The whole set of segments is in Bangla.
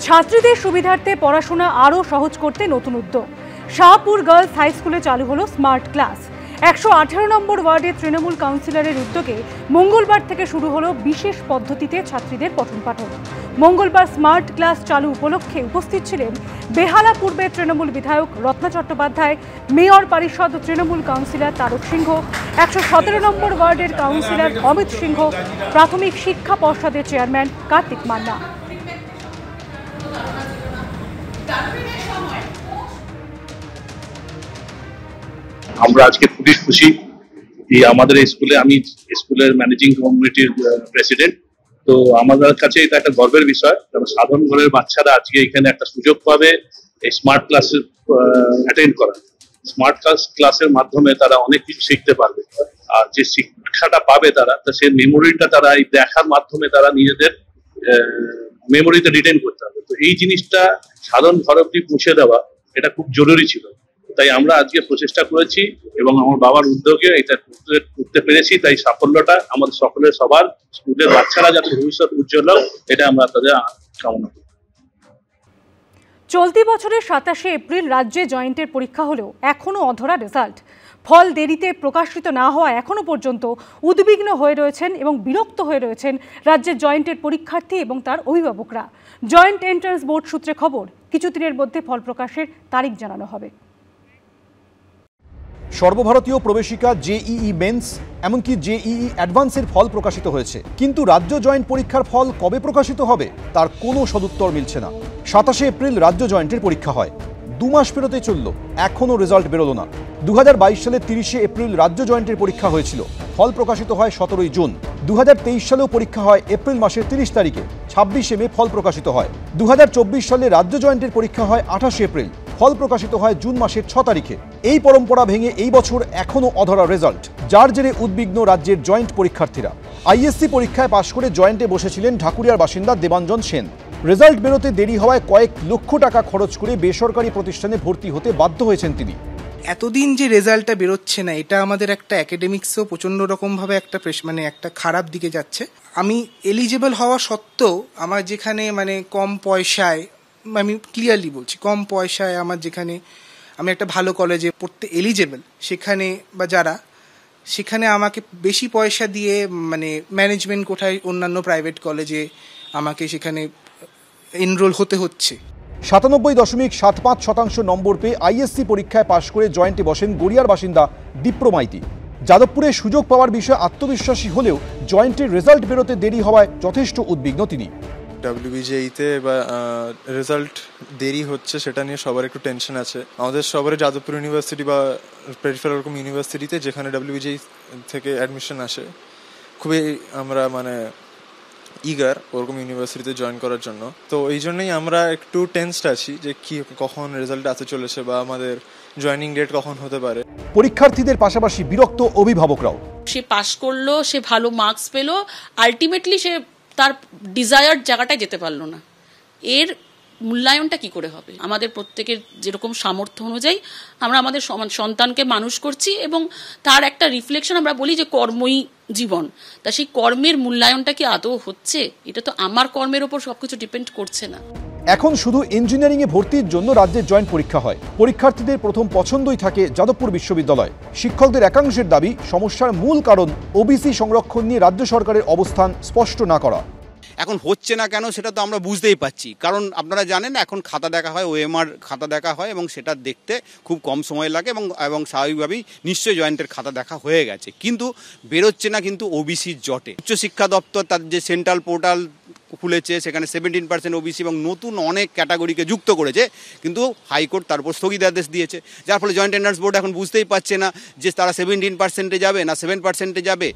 ছাত্রীদের সুবিধার্থে পড়াশোনা আরও সহজ করতে নতুন উদ্যোগ। শাহপুর গার্লস হাই স্কুলে চালু হলো স্মার্ট ক্লাস। 118 নম্বর ওয়ার্ডের তৃণমূল কাউন্সিলরের উদ্যোগে মঙ্গলবার থেকে শুরু হলো বিশেষ পদ্ধতিতে ছাত্রীদের পঠন পাঠন। মঙ্গলবার স্মার্ট ক্লাস চালু উপলক্ষে উপস্থিত ছিলেন বেহালা পূর্বের তৃণমূল বিধায়ক রত্না চট্টোপাধ্যায়, মেয়র পরিষদ ও তৃণমূল কাউন্সিলর তারক সিংহ, 117 নম্বর ওয়ার্ডের কাউন্সিলর অমিত সিংহ, প্রাথমিক শিক্ষা পর্ষদের চেয়ারম্যান কার্তিক মান্না। আমরা আজকে খুবই খুশি যে আমাদের স্কুলে, আমি স্কুলের ম্যানেজিং কমিটির প্রেসিডেন্ট, তো আমাদের কাছে এটা একটা গর্বের বিষয়, কারণ সাধারণ ঘরের বাচ্চারা আজকে এখানে একটা সুযোগ পাবে এই স্মার্ট ক্লাসে অ্যাটেন্ড করার। স্মার্ট ক্লাসের মাধ্যমে তারা অনেক কিছু শিখতে পারবে, আর যে শিক্ষাটা পাবে তারা, সেই মেমোরিটা তারা এই দেখার মাধ্যমে তারা নিজেদের মেমোরিতে রিটেন করতে হবে। তো এই জিনিসটা সাধারণ ঘর অবধি পৌঁছে দেওয়া এটা খুব জরুরি ছিল, তাই আমরা আজকে প্রচেষ্টা করেছি এবং আমার বাবার উদ্যোগে এটা করতে পেরেছি। তাই সাফল্যটা আমাদের সকলের, সবার স্কুলের বাচ্চারা যাতে ভবিষ্যৎ উজ্জ্বল হোক, এটা আমরা তাদের কামনা করি। চলতি বছরের 27শে এপ্রিল রাজ্যে জয়েন্টের পরীক্ষা হলেও এখনও অধরা রেজাল্ট। ফল দেরিতে প্রকাশিত না হওয়া এখনও পর্যন্ত উদ্বিগ্ন হয়ে রয়েছেন এবং বিরক্ত হয়ে রয়েছেন রাজ্যের জয়েন্টের পরীক্ষার্থী এবং তার অভিভাবকরা। জয়েন্ট এন্ট্রান্স বোর্ড সূত্রে খবর, কিছুদিনের মধ্যে ফল প্রকাশের তারিখ জানানো হবে। সর্বভারতীয় প্রবেশিকা জেইই মেন্স এমনকি জেইই অ্যাডভান্সের ফল প্রকাশিত হয়েছে, কিন্তু রাজ্য জয়েন্ট পরীক্ষার ফল কবে প্রকাশিত হবে তার কোনো সদুত্তর মিলছে না। 27শে এপ্রিল রাজ্য জয়েন্টের পরীক্ষা হয়, 2 মাস পেরোতে চলল, এখনও রেজাল্ট বেরোলো না। 2022 সালের 30শে এপ্রিল রাজ্য জয়েন্টের পরীক্ষা হয়েছিল, ফল প্রকাশিত হয় 17ই জুন। 2023 সালেও পরীক্ষা হয় এপ্রিল মাসের 30 তারিখে, 26শে মে ফল প্রকাশিত হয়। 2024 সালে রাজ্য জয়েন্টের পরীক্ষা হয় 28শে এপ্রিল, ফল প্রকাশিত হয় জুন মাসের 6 তারিখে। এই পরম্পরা ভেঙে এই বছর এখনও অধরা রেজাল্ট, যার জেরে উদ্বিগ্ন রাজ্যের জয়েন্ট পরীক্ষার্থীরা। আইএসসি পরীক্ষায় পাশ করে জয়েন্টে বসেছিলেন ঢাকুরিয়ার বাসিন্দা দেবাঞ্জন সেন। রেজাল্ট বেরোতে দেরি হওয়ায় কয়েক লক্ষ টাকা খরচ করে বেসরকারি প্রতিষ্ঠানে ভর্তি হতে বাধ্য হয়েছেন তিনি। এতদিন যে রেজাল্টটা বেরোচ্ছে না, এটা আমাদের একটা একাডেমিক্সও প্রচণ্ড রকমভাবে একটা একটা খারাপ দিকে যাচ্ছে। আমি এলিজেবল হওয়া সত্ত্বেও আমার যেখানে কম পয়সায়, আমি ক্লিয়ারলি বলছি, কম পয়সায় আমার যেখানে আমি একটা ভালো কলেজে পড়তে এলিজেবল, সেখানে বা যারা সেখানে আমাকে বেশি পয়সা দিয়ে ম্যানেজমেন্ট কোঠায় অন্যান্য প্রাইভেট কলেজে আমাকে সেখানে এনরোল হতে হচ্ছে। 97.75% নম্বর পেয়ে আইএসসি পরীক্ষায় পাশ করে জয়েন্টে বসেন গড়িয়ার বাসিন্দা দীপ্র মাইতি। যাদবপুরে সুযোগ পাওয়ার বিষয়ে আত্মবিশ্বাসী হলেও জয়েন্টের রেজাল্ট বেরোতে দেরি হওয়ায় যথেষ্ট উদ্বিগ্ন তিনি। WBJEতে রেজাল্ট দেরি হচ্ছে, সেটা নিয়ে সবার একটু টেনশন আছে। আমাদের সবার যাদবপুর ইউনিভার্সিটি বা পেরিফেরাল ওরকম ইউনিভার্সিটিতে যেখানে WBJE থেকে অ্যাডমিশন আসে, খুবই আমরা ইগার ওরকম ইউনিভার্সিটিতে জয়েন করার জন্য। তো এই জন্যই আমরা একটু টেন্সড আছি যে কখন রেজাল্ট আসতে চলেছে বা আমাদের জয়েনিং ডেট কখন হতে পারে। পরীক্ষার্থীদের পাশাপাশি বিরক্ত অভিভাবকরাও। সে পাশ করলো, সে ভালো মার্কস পেলো, আলটিমেটলি সে তার ডিজায়ার্ড জায়গাটায় যেতে পারলো না। এর মূল্যায়নটা কি করে হবে? আমাদের প্রত্যেকের যেরকম সামর্থ্য অনুযায়ী আমরা আমাদের সন্তানকে মানুষ করছি এবং তার একটা রিফ্লেকশন, আমরা বলি যে কর্মই জীবন, তা সেই কর্মের মূল্যায়নটা কি আদৌ হচ্ছে? এটা তো আমার কর্মের ওপর সবকিছু ডিপেন্ড করছে না। এখন শুধু ইঞ্জিনিয়ারিংয়ে ভর্তির জন্য রাজ্যের জয়েন্ট পরীক্ষা হয়। পরীক্ষার্থীদের প্রথম পছন্দই থাকে যাদবপুর বিশ্ববিদ্যালয়। শিক্ষকদের একাংশের দাবি, সমস্যার মূল কারণ ওবিসি সংরক্ষণ নিয়ে রাজ্য সরকারের অবস্থান স্পষ্ট না করা। এখন হচ্ছে না কেন সেটা তো আমরা বুঝতেই পারছি, কারণ আপনারা জানেন এখন খাতা দেখা হয়, ওএমআর খাতা দেখা হয় এবং সেটা দেখতে খুব কম সময় লাগে এবং স্বাভাবিকভাবেই নিশ্চয়ই জয়েন্টের খাতা দেখা হয়ে গেছে, কিন্তু বেরোচ্ছে না কিন্তু ওবিসির জটে। উচ্চশিক্ষা দপ্তর তার যে সেন্ট্রাল পোর্টাল খুলেছে, সেখানে 17% ওবিসি এবং নতুন অনেক ক্যাটাগরিকে যুক্ত করেছে, কিন্তু হাইকোর্ট তার উপর স্থগিতাদেশ দিয়েছে, যার ফলে জয়েন্ট এন্ট্রান্স বোর্ড এখন বুঝতেই পারছে না যে তারা 17% যাবে না 7% যাবে।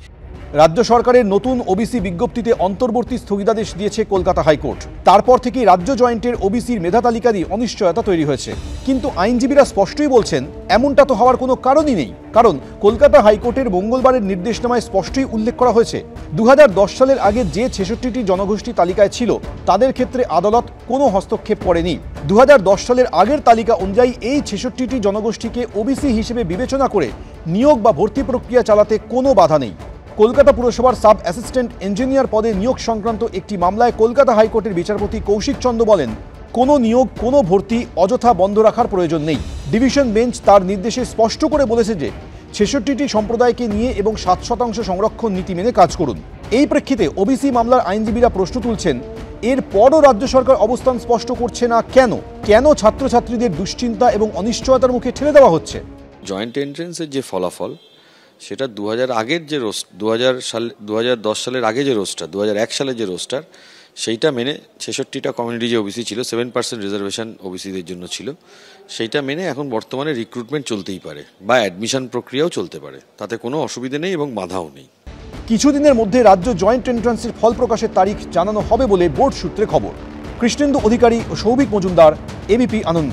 রাজ্য সরকারের নতুন ওবিসি বিজ্ঞপ্তিতে অন্তর্বর্তী স্থগিতাদেশ দিয়েছে কলকাতা হাইকোর্ট। তারপর থেকেই রাজ্য জয়েন্টের ওবিসির মেধা তালিকা নিয়ে অনিশ্চয়তা তৈরি হয়েছে, কিন্তু আইনজীবীরা স্পষ্টই বলছেন এমনটা তো হওয়ার কোনো কারণই নেই, কারণ কলকাতা হাইকোর্টের মঙ্গলবারের নির্দেশনামায় স্পষ্টই উল্লেখ করা হয়েছে 2010 সালের আগে যে 66টি জনগোষ্ঠী তালিকায় ছিল তাদের ক্ষেত্রে আদালত কোনো হস্তক্ষেপ করেনি। 2010 সালের আগের তালিকা অনুযায়ী এই 66টি জনগোষ্ঠীকে ওবিসি হিসেবে বিবেচনা করে নিয়োগ বা ভর্তি প্রক্রিয়া চালাতে কোনো বাধা নেই। কলকাতা পুরসভার সাব অ্যাসিস্ট্যান্ট ইঞ্জিনিয়ার পদে নিয়োগ সংক্রান্ত একটি মামলায় কলকাতা হাইকোর্টের বিচারপতি কৌশিক চন্দ্র বলেন, কোনো নিয়োগ, কোনো ভর্তি অযথা বন্ধ রাখার প্রয়োজন নেই। ডিভিশন বেঞ্চ তার নির্দেশে স্পষ্ট করে বলেছে যে 66টি সম্প্রদায়কে নিয়ে এবং 7% সংরক্ষণ নীতি মেনে কাজ করুন। এই প্রেক্ষিতে ওবিসি মামলার আইনজীবীরা প্রশ্ন তুলছেন, এরপরও রাজ্য সরকার অবস্থান স্পষ্ট করছে না কেন? কেন ছাত্রছাত্রীদের দুশ্চিন্তা এবং অনিশ্চয়তার মুখে ঠেলে দেওয়া হচ্ছে? জয়েন্ট এন্ট্রেন্সের যে ফলাফল, সেটা 2000 আগের যে 2010 সালের আগে যে রোস্টার, 2001 সালের যে রোস্টার, সেইটা মেনে 66টা কমিউনিটি যে ওবিসি ছিল, 7% রিজার্ভেশন ওবিসিদের জন্য ছিল, সেইটা মেনে এখন বর্তমানে রিক্রুটমেন্ট চলতেই পারে বা অ্যাডমিশন প্রক্রিয়াও চলতে পারে, তাতে কোনো অসুবিধা নেই এবং বাধাও নেই। কিছুদিনের মধ্যে রাজ্য জয়েন্ট এন্ট্রান্সের ফল প্রকাশের তারিখ জানানো হবে বলে বোর্ড সূত্রে খবর। কৃষ্ণেন্দু অধিকারী ও সৌভিক মজুমদার, এবিপি আনন্দ।